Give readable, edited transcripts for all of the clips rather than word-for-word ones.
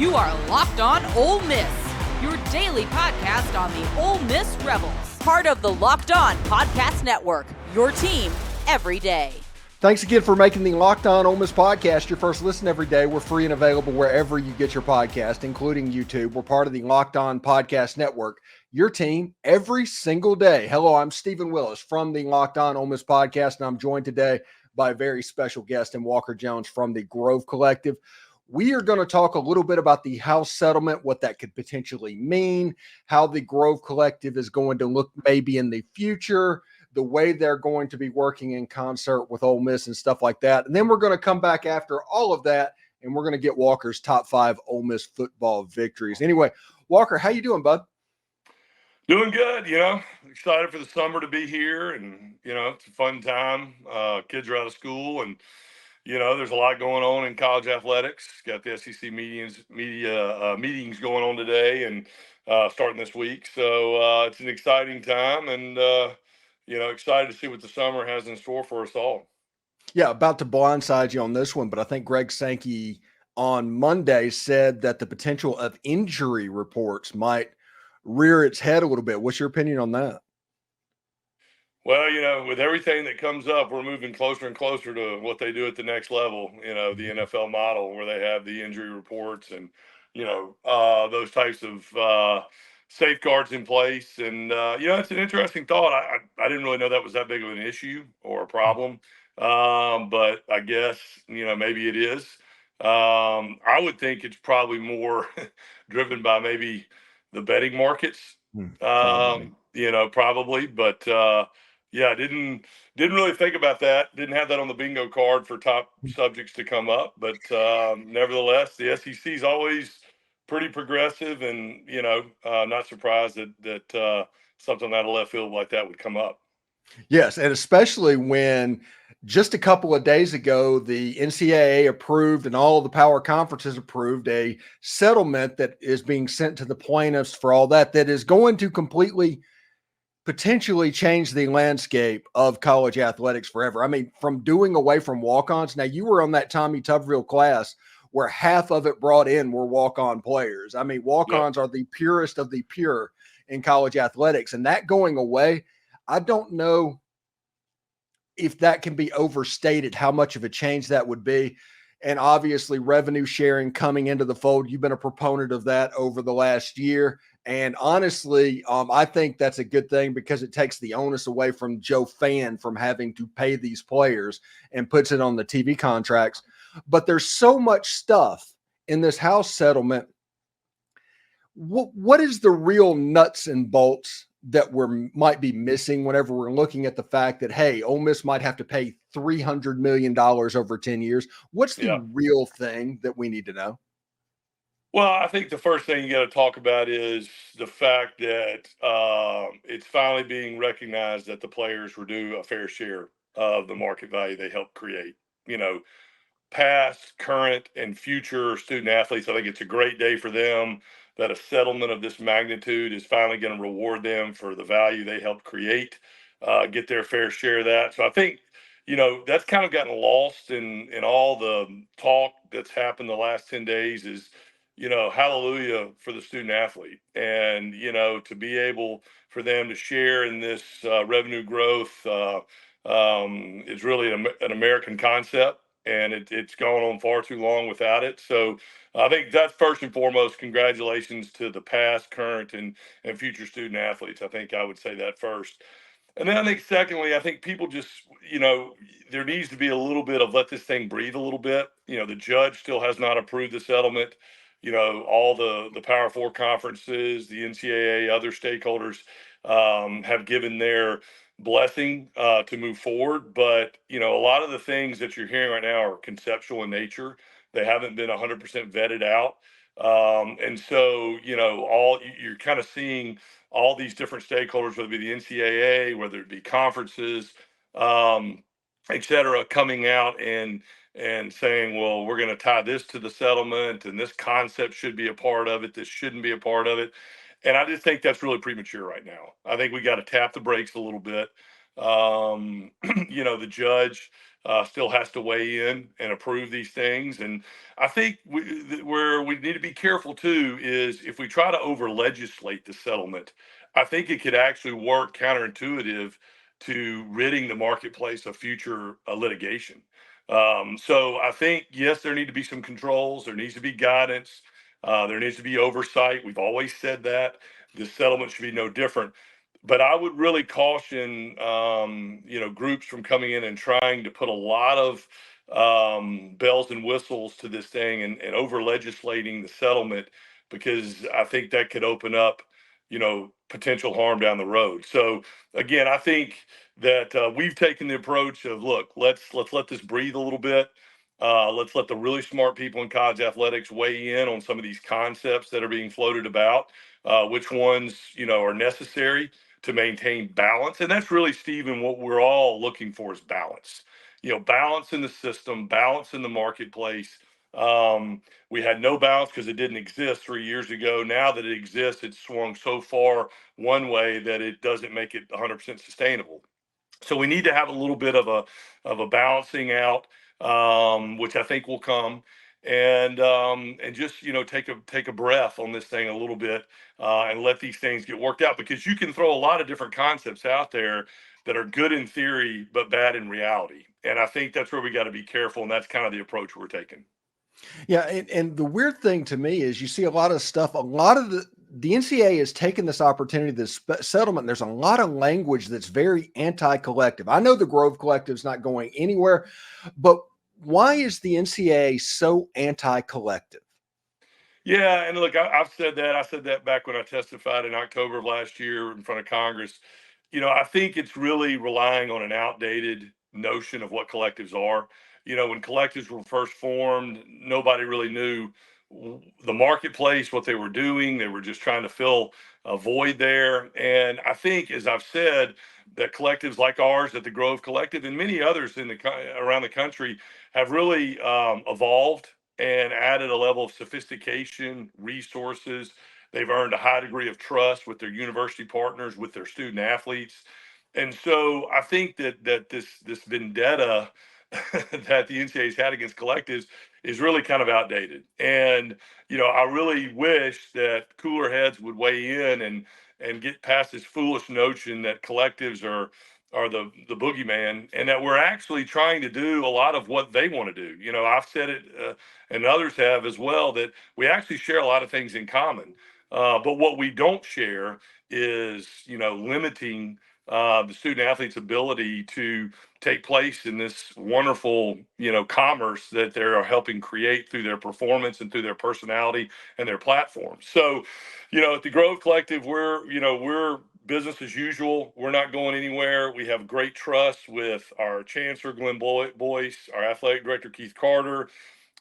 You are Locked On Ole Miss, your daily podcast on the Ole Miss Rebels. Part of the Locked On Podcast Network, your team every day. Thanks again for making the Locked On Ole Miss podcast your first listen every day. We're free and available wherever you get your podcast, including YouTube. We're part of the Locked On Podcast Network, your team every single day. Hello, I'm Stephen Willis from the Locked On Ole Miss podcast, and I'm joined today by a very special guest in Walker Jones from the Grove Collective. We are going to talk a little bit about the House settlement, what that could potentially mean, how the Grove Collective is going to look maybe in the future, the way they're going to be working in concert with Ole Miss and stuff like that. And then we're going to come back after all of that, and we're going to get Walker's top 5 Ole Miss football victories. Anyway, Walker, how you doing, bud? Doing good, excited for the summer to be here, and, it's a fun time. Kids are out of school, and, there's a lot going on in college athletics. Got the SEC meetings going on today and starting this week. So it's an exciting time, and, excited to see what the summer has in store for us all. Yeah, about to blindside you on this one, but I think Greg Sankey on Monday said that the potential of injury reports might rear its head a little bit. What's your opinion on that? Well, with everything that comes up, we're moving closer and closer to what they do at the next level, the NFL model where they have the injury reports and, those types of safeguards in place. And, it's an interesting thought. I didn't really know that was that big of an issue or a problem. But I guess, maybe it is. I would think it's probably more driven by maybe the betting markets, probably. But, yeah, didn't really think about that. Didn't have that on the bingo card for top subjects to come up. But nevertheless, the SEC is always pretty progressive, and not surprised that something out of left field like that would come up. Yes, and especially when just a couple of days ago, the NCAA approved and all the power conferences approved a settlement that is being sent to the plaintiffs for all that is going to completely potentially change the landscape of college athletics forever. I mean, from doing away from walk-ons. Now, you were on that Tommy Tuberville class where half of it brought in were walk-on players. I mean, walk-ons are the purest of the pure in college athletics, and that going away, I don't know if that can be overstated, how much of a change that would be. And obviously revenue sharing coming into the fold. You've been a proponent of that over the last year. And honestly, I think that's a good thing because it takes the onus away from Joe Fan from having to pay these players and puts it on the TV contracts. But there's so much stuff in this House settlement. What is the real nuts and bolts that might be missing whenever we're looking at the fact that, hey, Ole Miss might have to pay $300 million over 10 years? What's the real thing that we need to know? Well, I think the first thing you got to talk about is the fact that it's finally being recognized that the players were due a fair share of the market value they helped create. Past, current, and future student athletes, I think it's a great day for them that a settlement of this magnitude is finally going to reward them for the value they helped create, get their fair share of that. So I think, that's kind of gotten lost in all the talk that's happened the last 10 days is, hallelujah for the student athlete. And, to be able for them to share in this revenue growth is really an American concept. And it's gone on far too long without it. So I think that's first and foremost, congratulations to the past, current, and future student athletes. I think I would say that first. And then I think secondly, I think people just, there needs to be a little bit of let this thing breathe a little bit. The judge still has not approved the settlement. All the Power Four conferences, the NCAA, other stakeholders have given their blessing to move forward. But, a lot of the things that you're hearing right now are conceptual in nature. They haven't been 100% vetted out. And so, you're kind of seeing all these different stakeholders, whether it be the NCAA, whether it be conferences, et cetera, coming out and saying, well, we're going to tie this to the settlement and this concept should be a part of it. This shouldn't be a part of it. And I just think that's really premature right now. I think we got to tap the brakes a little bit. The judge still has to weigh in and approve these things. And I think where we need to be careful too is if we try to over legislate the settlement, I think it could actually work counterintuitive to ridding the marketplace of future litigation. So I think, yes, there need to be some controls. There needs to be guidance. There needs to be oversight. We've always said that. This settlement should be no different. But I would really caution, groups from coming in and trying to put a lot of bells and whistles to this thing and over legislating the settlement, because I think that could open up, potential harm down the road. So again, I think that we've taken the approach of, look, let's let this breathe a little bit. Let's let the really smart people in college athletics weigh in on some of these concepts that are being floated about, which ones, are necessary to maintain balance. And that's really, Stephen, what we're all looking for is balance. Balance in the system, balance in the marketplace. We had no balance because it didn't exist 3 years ago. Now that it exists, it's swung so far one way that it doesn't make it 100% sustainable. So we need to have a little bit of a balancing out, which I think will come, and just take a breath on this thing a little bit, and let these things get worked out, because you can throw a lot of different concepts out there that are good in theory but bad in reality, and I think that's where we got to be careful, and that's kind of the approach we're taking. Yeah, and the weird thing to me is you see a lot of stuff. A lot of the NCAA has taken this opportunity, this settlement. And there's a lot of language that's very anti-collective. I know the Grove Collective is not going anywhere, but why is the NCAA so anti-collective? Yeah, and look, I've said that. I said that back when I testified in October of last year in front of Congress. I think it's really relying on an outdated notion of what collectives are. When collectives were first formed, nobody really knew the marketplace, what they were doing. They were just trying to fill a void there. And I think, as I've said, that collectives like ours, at the Grove Collective, and many others around the country, have really evolved and added a level of sophistication, resources. They've earned a high degree of trust with their university partners, with their student athletes. And so I think that this vendetta that the NCAA's had against collectives is really kind of outdated. And I really wish that cooler heads would weigh in and get past this foolish notion that collectives are the boogeyman, and that we're actually trying to do a lot of what they want to do. I've said it, and others have as well, that we actually share a lot of things in common. But what we don't share is, limiting the student athlete's ability to take place in this wonderful, commerce that they're helping create through their performance and through their personality and their platform. So, at the Grove Collective, we're business as usual. We're not going anywhere. We have great trust with our chancellor, Glenn Boyce, our athletic director, Keith Carter,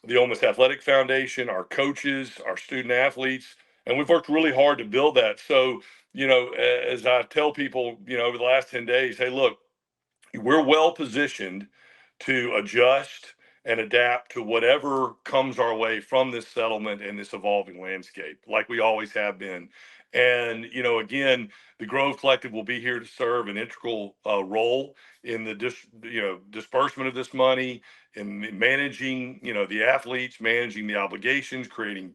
the Ole Miss Athletic Foundation, our coaches, our student athletes, and we've worked really hard to build that. So, as I tell people, over the last 10 days, hey, look, we're well positioned to adjust and adapt to whatever comes our way from this settlement and this evolving landscape, like we always have been. And, again, the Grove Collective will be here to serve an integral role in the disbursement of this money, in managing, the athletes, managing the obligations, creating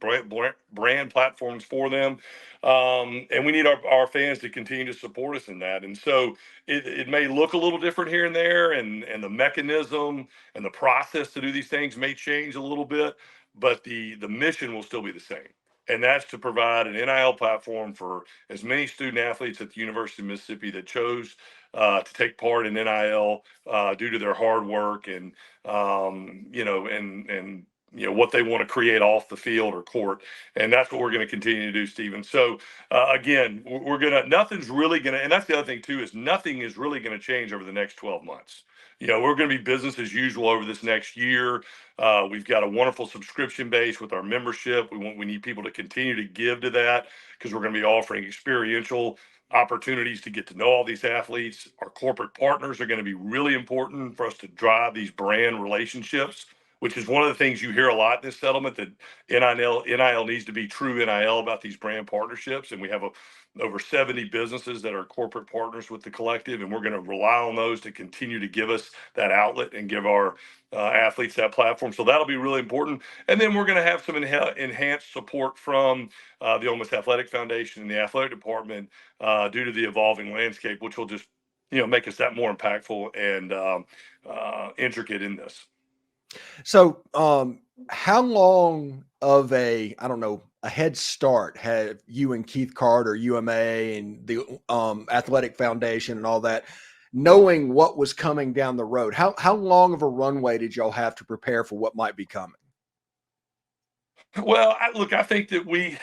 brand platforms for them. And we need our fans to continue to support us in that. And so it may look a little different here and there, and the mechanism and the process to do these things may change a little bit, but the mission will still be the same. And that's to provide an NIL platform for as many student athletes at the University of Mississippi that chose to take part in NIL due to their hard work and what they want to create off the field or court. And that's what we're going to continue to do, Stephen. So again, nothing's really gonna, and that's the other thing too, is nothing is really going to change over the next 12 months. We're going to be business as usual over this next year. We've got a wonderful subscription base with our membership. We need people to continue to give to that, because we're going to be offering experiential opportunities to get to know all these athletes. Our corporate partners are going to be really important for us to drive these brand relationships which is one of the things you hear a lot in this settlement, that NIL needs to be true NIL about these brand partnerships. And we have over 70 businesses that are corporate partners with the collective, and we're going to rely on those to continue to give us that outlet and give our athletes that platform. So that'll be really important. And then we're going to have some enhanced support from the Ole Miss Athletic Foundation and the athletic department due to the evolving landscape, which will just make us that more impactful and intricate in this. So, how long of a head start had you and Keith Carter, UMA, and the Athletic Foundation and all that, knowing what was coming down the road? How long of a runway did y'all have to prepare for what might be coming? Well, I think that we,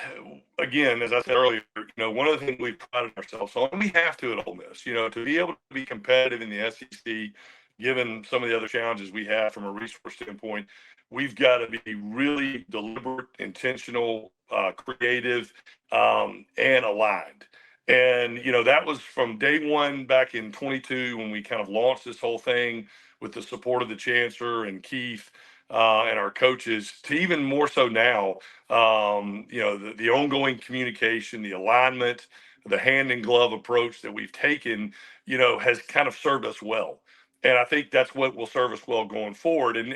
again, as I said earlier, one of the things we've prided ourselves on, and we have to at Ole Miss, to be able to be competitive in the SEC, given some of the other challenges we have from a resource standpoint, we've got to be really deliberate, intentional, creative, and aligned. And, that was from day one back in 22 when we kind of launched this whole thing with the support of the chancellor and Keith and our coaches, to even more so now, the ongoing communication, the alignment, the hand in glove approach that we've taken, has kind of served us well. And I think that's what will serve us well going forward. And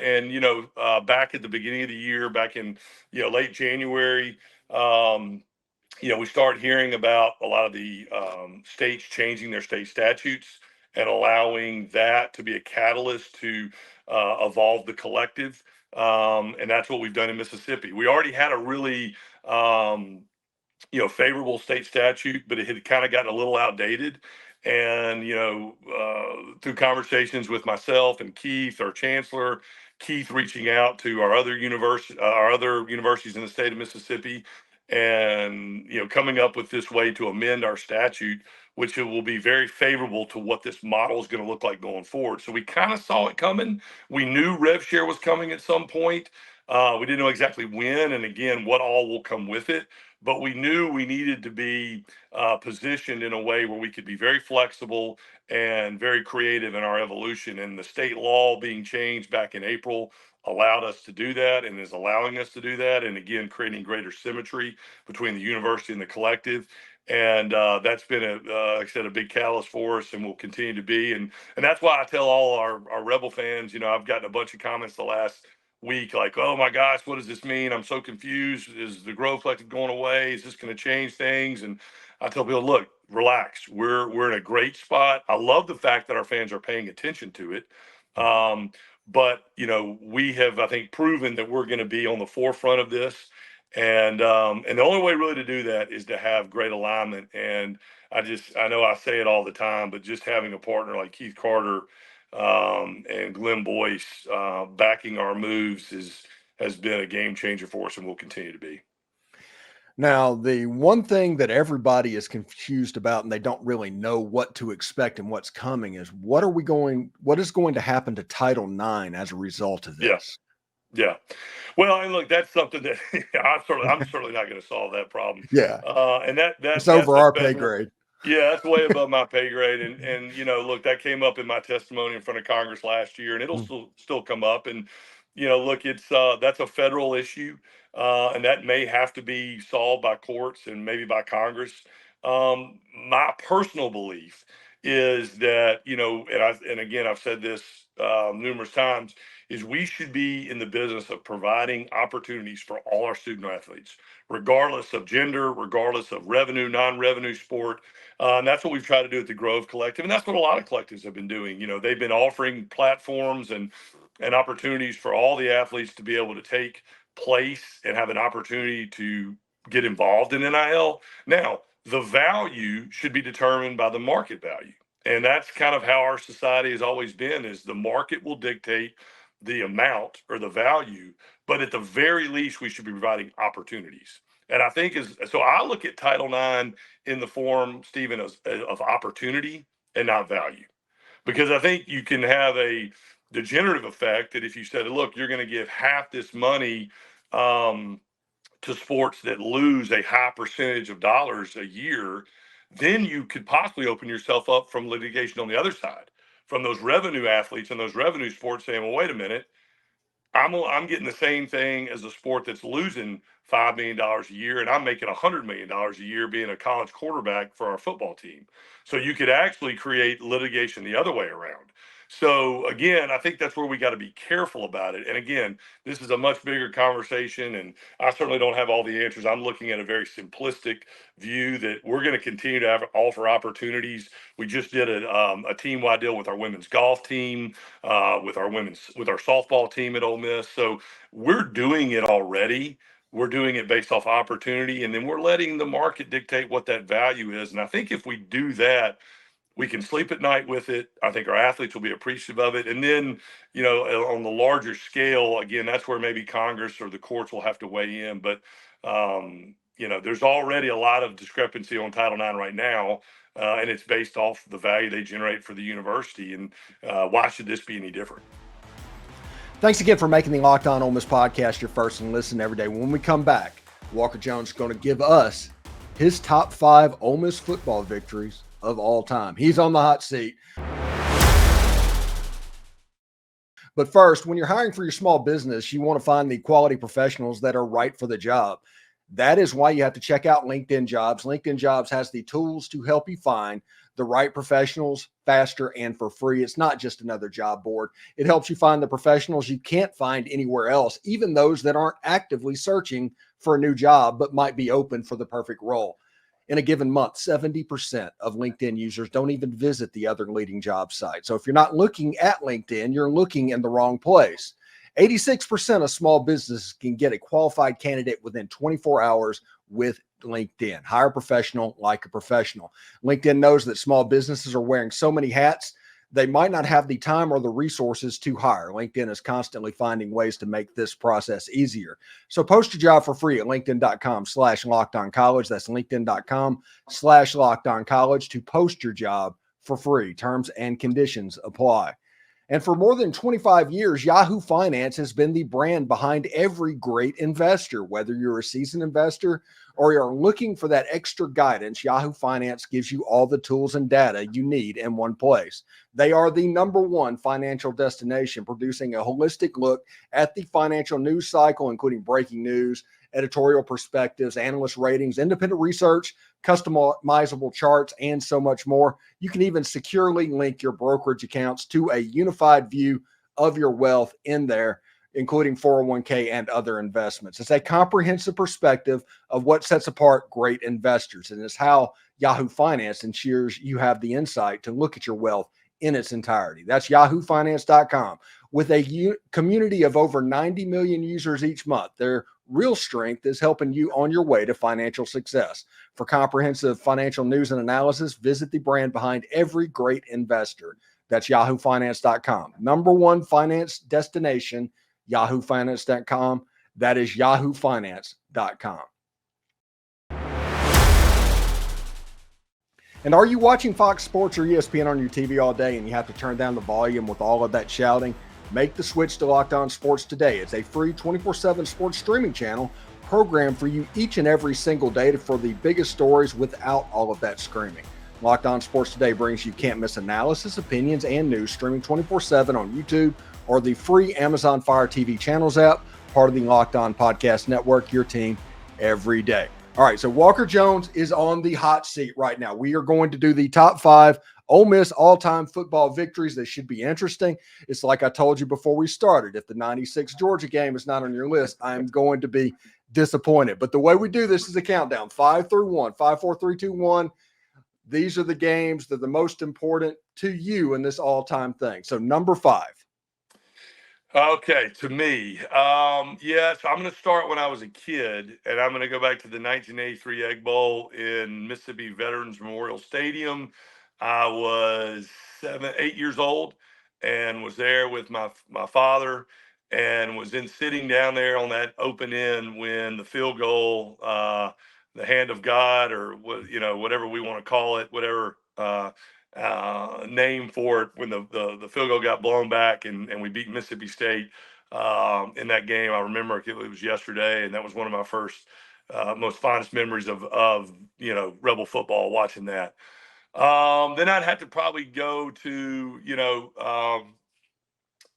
back at the beginning of the year, back in, late January, we started hearing about a lot of the states changing their state statutes and allowing that to be a catalyst to evolve the collective. And that's what we've done in Mississippi. We already had a really, favorable state statute, but it had kind of gotten a little outdated. And, through conversations with myself and Keith, our chancellor, Keith reaching out to our other universities in the state of Mississippi, and coming up with this way to amend our statute, which it will be very favorable to what this model is going to look like going forward. So we kind of saw it coming. We knew rev share was coming at some point. We didn't know exactly when, and again, what all will come with it. But we knew we needed to be positioned in a way where we could be very flexible and very creative in our evolution. And the state law being changed back in April allowed us to do that and is allowing us to do that. And again, creating greater symmetry between the university and the collective. And that's been like I said, a big catalyst for us, and will continue to be. And that's why I tell all our Rebel fans, I've gotten a bunch of comments the last week, like, oh my gosh, what does this mean? I'm so confused. Is the growth collective going away? Is this going to change things? And I tell people, look, relax. We're in a great spot. I love the fact that our fans are paying attention to it. But we have, I think, proven that we're going to be on the forefront of this. And the only way really to do that is to have great alignment. And I know I say it all the time, but just having a partner like Keith Carter and Glenn Boyce backing our moves has been a game changer for us, and will continue to be. Now, the one thing that everybody is confused about, and they don't really know what to expect and what's coming, is what is going to happen to Title IX as a result of this? Yeah. Well, and look, that's something that I'm certainly not going to solve that problem. Yeah. And that's over our federal pay grade. Yeah, that's way above my pay grade. And look, that came up in my testimony in front of Congress last year, and it'll still come up. And look, it's that's a federal issue, and that may have to be solved by courts and maybe by Congress. My personal belief is that and again, I've said this numerous times, is we should be in the business of providing opportunities for all our student athletes, regardless of gender, regardless of revenue, non-revenue sport. And that's what we've tried to do at the Grove Collective. And that's what a lot of collectives have been doing. They've been offering platforms and opportunities for all the athletes to be able to take place and have an opportunity to get involved in NIL. Now, the value should be determined by the market value. And that's kind of how our society has always been, is the market will dictate the amount or the value, but at the very least, we should be providing opportunities. And I think so I look at Title IX in the form, Stephen, of opportunity and not value. Because I think you can have a degenerative effect that if you said, look, you're going to give half this money to sports that lose a high percentage of dollars a year, then you could possibly open yourself up from litigation on the other side, from those revenue athletes and those revenue sports saying, well, wait a minute, I'm getting the same thing as a sport that's losing $5 million a year, and I'm making $100 million a year being a college quarterback for our football team. So you could actually create litigation the other way around. So again, I think that's where we got to be careful about it. And again, this is a much bigger conversation, and I certainly don't have all the answers. I'm looking at a very simplistic view that we're going to continue to offer opportunities. We just did a team-wide deal with our women's golf team, with our softball team at Ole Miss. So we're doing it already. We're doing it based off opportunity, and then we're letting the market dictate what that value is. And I think if we do that, we can sleep at night with it. I think our athletes will be appreciative of it. And then, on the larger scale, again, that's where maybe Congress or the courts will have to weigh in. But, there's already a lot of discrepancy on Title IX right now, and it's based off the value they generate for the university. And why should this be any different? Thanks again for making the Locked On Ole Miss podcast your first and listen every day. When we come back, Walker Jones is going to give us his top 5 Ole Miss football victories of all time. He's on the hot seat. But first, when you're hiring for your small business, you want to find the quality professionals that are right for the job. That is why you have to check out LinkedIn Jobs. LinkedIn Jobs has the tools to help you find the right professionals faster and for free. It's not just another job board. It helps you find the professionals you can't find anywhere else, even those that aren't actively searching for a new job but might be open for the perfect role. In a given month, 70% of LinkedIn users don't even visit the other leading job sites. So if you're not looking at LinkedIn, you're looking in the wrong place. 86% of small businesses can get a qualified candidate within 24 hours with LinkedIn. Hire a professional like a professional. LinkedIn knows that small businesses are wearing so many hats, they might not have the time or the resources to hire. LinkedIn is constantly finding ways to make this process easier. So post your job for free at linkedin.com/lockedoncollege. That's linkedin.com/lockedoncollege to post your job for free. Terms and conditions apply. And for more than 25 years, Yahoo Finance has been the brand behind every great investor. Whether you're a seasoned investor or you're looking for that extra guidance, Yahoo Finance gives you all the tools and data you need in one place. They are the #1 financial destination, producing a holistic look at the financial news cycle, including breaking news, editorial perspectives, analyst ratings, independent research, customizable charts, and so much more. You can even securely link your brokerage accounts to a unified view of your wealth in there, including 401k and other investments. It's a comprehensive perspective of what sets apart great investors, and it's how Yahoo Finance ensures you have the insight to look at your wealth in its entirety. That's yahoofinance.com. With a community of over 90 million users each month, their real strength is helping you on your way to financial success. For comprehensive financial news and analysis, visit the brand behind every great investor. That's yahoofinance.com. #1 finance destination, yahoofinance.com. That is yahoofinance.com. And are you watching Fox Sports or ESPN on your TV all day and you have to turn down the volume with all of that shouting? Make the switch to Locked On Sports today. It's a free 24/7 sports streaming channel programmed for you each and every single day for the biggest stories without all of that screaming. Locked On Sports Today brings you can't miss analysis, opinions, and news streaming 24/7 on YouTube or the free Amazon Fire TV channels app, part of the Locked On Podcast Network, your team every day. All right, so Walker Jones is on the hot seat right now. We are going to do the top 5 Ole Miss all-time football victories. They should be interesting. It's like I told you before we started. If the 96 Georgia game is not on your list, I'm going to be disappointed. But the way we do this is a countdown, 5 through 1, 5, 4, 3, 2, 1. These are the games that are the most important to you in this all-time thing. So number 5. Okay, to me, so I'm going to start when I was a kid, and I'm going to go back to the 1983 Egg Bowl in Mississippi Veterans Memorial Stadium. I was 8 years old, and was there with my father, and was sitting down there on that open end when the field goal, the hand of God, or whatever we want to call it, whatever. Name for it, when the field goal got blown back and we beat Mississippi State in that game. I remember it was yesterday, and that was one of my first most fondest memories of Rebel football, watching that. Then I'd have to probably go to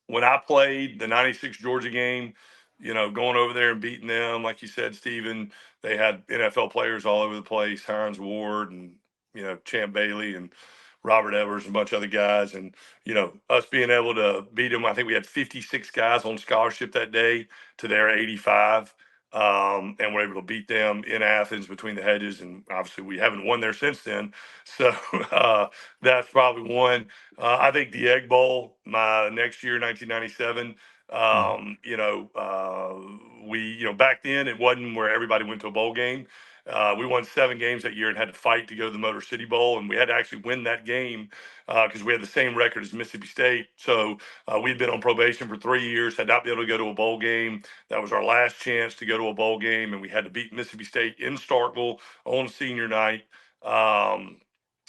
when I played the 96 Georgia game, going over there and beating them, like you said, Stephen, they had NFL players all over the place, Hines Ward and, Champ Bailey and Robert Evers and a bunch of other guys. And, us being able to beat them, I think we had 56 guys on scholarship that day to their 85. And we're able to beat them in Athens between the hedges. And obviously we haven't won there since then. So that's probably one. I think the Egg Bowl, my next year, 1997, back then it wasn't where everybody went to a bowl game. We won 7 games that year and had to fight to go to the Motor City Bowl, and we had to actually win that game because we had the same record as Mississippi State. So we'd been on probation for 3 years, had not been able to go to a bowl game. That was our last chance to go to a bowl game, and we had to beat Mississippi State in Starkville on senior night.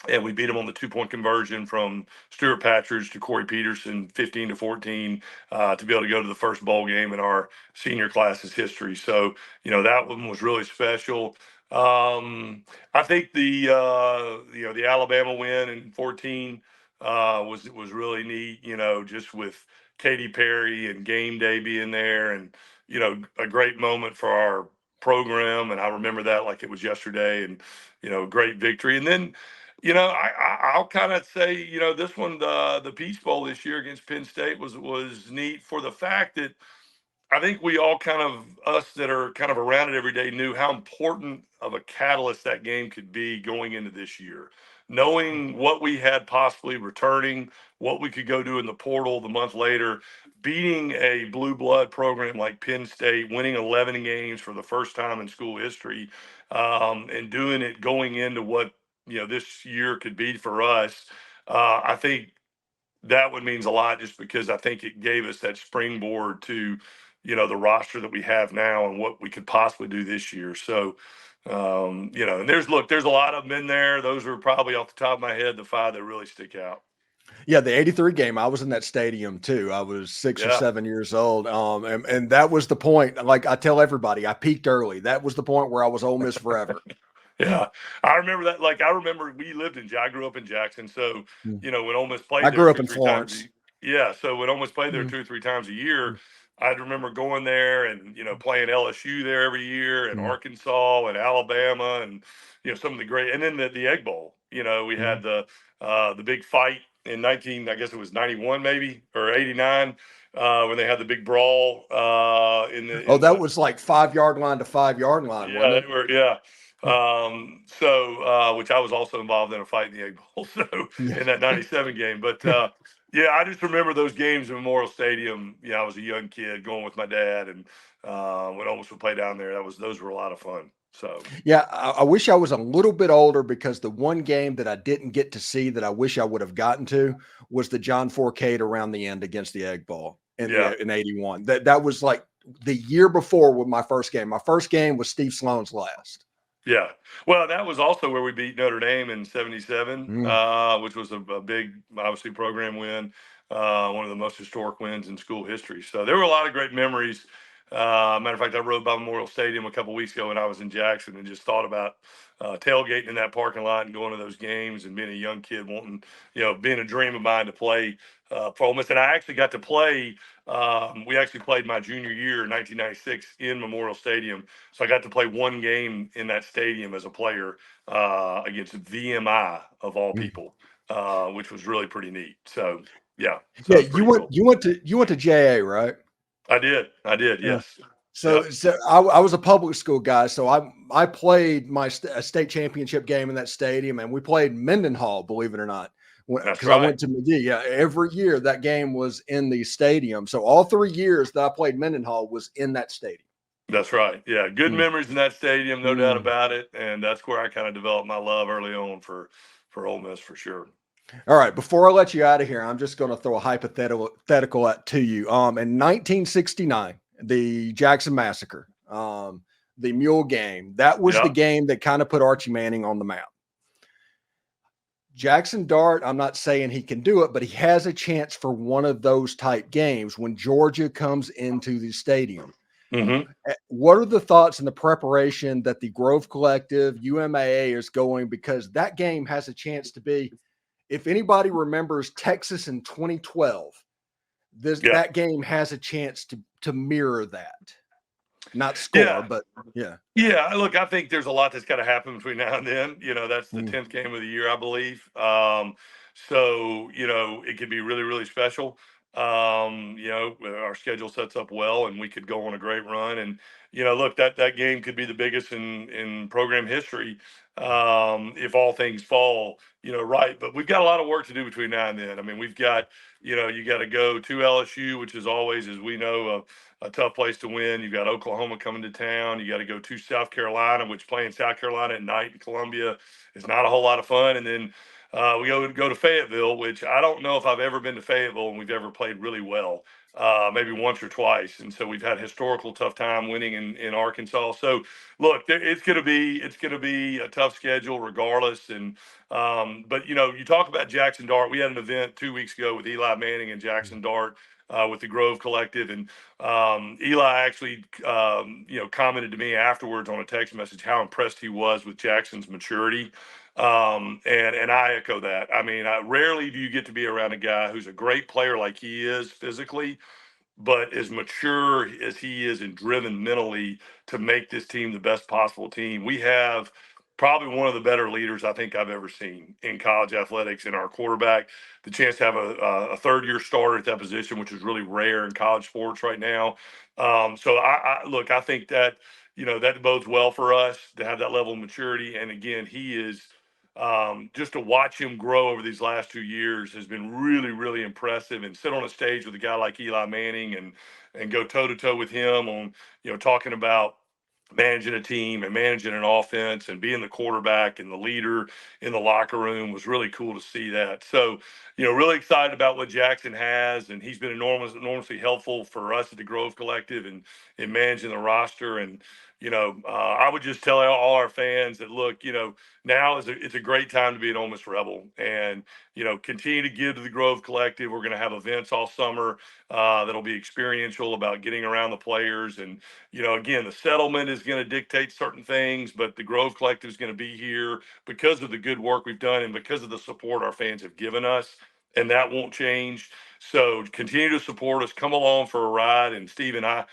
And we beat them on the 2-point conversion from Stuart Patridge to Corey Peterson, 15-14, to be able to go to the first bowl game in our senior class's history. So, that one was really special. I think the Alabama win in 14 was really neat. Just with Katy Perry and Game Day being there, and a great moment for our program. And I remember that like it was yesterday. And great victory. And then I'll kind of say, this one, the Peach Bowl this year against Penn State was neat for the fact that I think we all us that are kind of around it every day knew how important of a catalyst that game could be going into this year. Knowing what we had possibly returning, what we could go do in the portal the month later, beating a blue blood program like Penn State, winning 11 games for the first time in school history, and doing it going into what this year could be for us. I think that one means a lot just because I think it gave us that springboard to, the roster that we have now and what we could possibly do this year. So, and there's a lot of them in there. Those are probably off the top of my head, the 5 that really stick out. Yeah, the 83 game, I was in that stadium too. I was 6 or 7 years old. And that was the point. Like I tell everybody, I peaked early. That was the point where I was Ole Miss forever. Yeah, I remember that. Like, I remember we lived I grew up in Jackson. So, when Ole Miss played I there grew up 2 in 3 Florence. times. Yeah. So when Ole Miss played there 2 or 3 times a year, I'd remember going there and, playing LSU there every year, and Arkansas and Alabama and, some of the great, and then the Egg Bowl, we had the big fight in I guess it was 91 maybe, or 89, when they had the big brawl that was like 5-yard line to 5-yard line. Yeah, wasn't they were. Yeah. Which I was also involved in a fight in the Egg Bowl, so in that 97 game. But yeah, I just remember those games in Memorial Stadium. I was a young kid going with my dad, and when Ole Miss would play down there, those were a lot of fun. So yeah, I wish I was a little bit older, because the one game that I didn't get to see that I wish I would have gotten to was the John Fourcade around the end against the Egg Bowl in 81. That was like the year before with my first game. My first game was Steve Sloan's last. Yeah. Well, that was also where we beat Notre Dame in 77, which was a big, obviously, program win, one of the most historic wins in school history. So there were a lot of great memories. Matter of fact, I rode by Memorial Stadium a couple of weeks ago when I was in Jackson, and just thought about tailgating in that parking lot and going to those games, and being a young kid wanting, being a dream of mine to play for Ole Miss. And I actually got to play. We actually played my junior year in 1996 in Memorial Stadium. So I got to play one game in that stadium as a player against VMI of all people, which was really pretty neat. So yeah. So you went to JA, right? I did. Yes. So I was a public school guy. So I played my state championship game in that stadium, and we played Mendenhall, believe it or not. Because I went to McGee. Yeah, every year that game was in the stadium. So all 3 years that I played Mendenhall was in that stadium. That's right. Yeah, good memories in that stadium, no doubt about it. And that's where I kind of developed my love early on for Ole Miss, for sure. All right, before I let you out of here, I'm just going to throw a hypothetical to you. In 1969, the Jackson Massacre, the Mule game, that was the game that kind of put Archie Manning on the map. Jackson Dart, I'm not saying he can do it, but he has a chance for one of those type games when Georgia comes into the stadium. What are the thoughts and the preparation that the Grove Collective, UMAA is going? Because that game has a chance to be, if anybody remembers Texas in 2012, that game has a chance to mirror that. Not score, but yeah. Yeah, look, I think there's a lot that's got to happen between now and then. That's the 10th game of the year, I believe. So, it could be really, really special. Our schedule sets up well, and we could go on a great run. And, look, that game could be the biggest in program history if all things fall, right. But we've got a lot of work to do between now and then. I mean, we've got, you got to go to LSU, which is always, as we know, a tough place to win. You've got Oklahoma coming to town. You got to go to South Carolina, which playing South Carolina at night in Columbia is not a whole lot of fun. And then we go to Fayetteville, which I don't know if I've ever been to Fayetteville and we've ever played really well, maybe once or twice. And so we've had historical tough time winning in Arkansas. So look, it's going to be a tough schedule regardless. And but you talk about Jackson Dart. We had an event 2 weeks ago with Eli Manning and Jackson Dart. With the Grove Collective, and Eli actually, commented to me afterwards on a text message how impressed he was with Jackson's maturity, and I echo that. I mean, rarely do you get to be around a guy who's a great player like he is physically, but as mature as he is and driven mentally to make this team the best possible team. We have probably one of the better leaders I think I've ever seen in college athletics. In our quarterback, the chance to have a third-year starter at that position, which is really rare in college sports right now. So I think that that bodes well for us to have that level of maturity. And again, he is just to watch him grow over these last 2 years has been really, really impressive. And sit on a stage with a guy like Eli Manning and go toe to toe with him on talking about managing a team and managing an offense and being the quarterback and the leader in the locker room was really cool to see that. So, really excited about what Jackson has, and he's been enormously helpful for us at the Grove Collective and in managing the roster. And, I would just tell all our fans that, look, now it's a great time to be an Ole Miss Rebel, and, continue to give to the Grove Collective. We're going to have events all summer that'll be experiential about getting around the players. And, again, the settlement is going to dictate certain things, but the Grove Collective is going to be here because of the good work we've done and because of the support our fans have given us, and that won't change. So continue to support us. Come along for a ride. And Stephen, I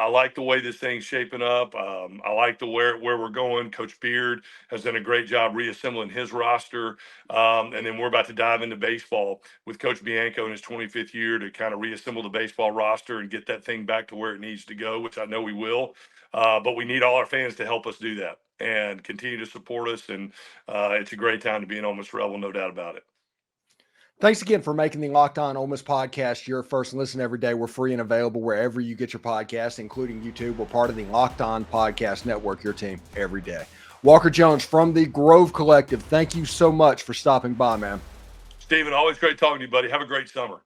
like the way this thing's shaping up. I like where we're going. Coach Beard has done a great job reassembling his roster. And then we're about to dive into baseball with Coach Bianco in his 25th year to kind of reassemble the baseball roster and get that thing back to where it needs to go, which I know we will. But we need all our fans to help us do that and continue to support us. And it's a great time to be an Ole Miss Rebel, no doubt about it. Thanks again for making the Locked On Ole Miss podcast your first and listen every day. We're free and available wherever you get your podcasts, including YouTube. We're part of the Locked On Podcast Network, your team every day. Walker Jones from the Grove Collective, thank you so much for stopping by, man. Stephen, always great talking to you, buddy. Have a great summer.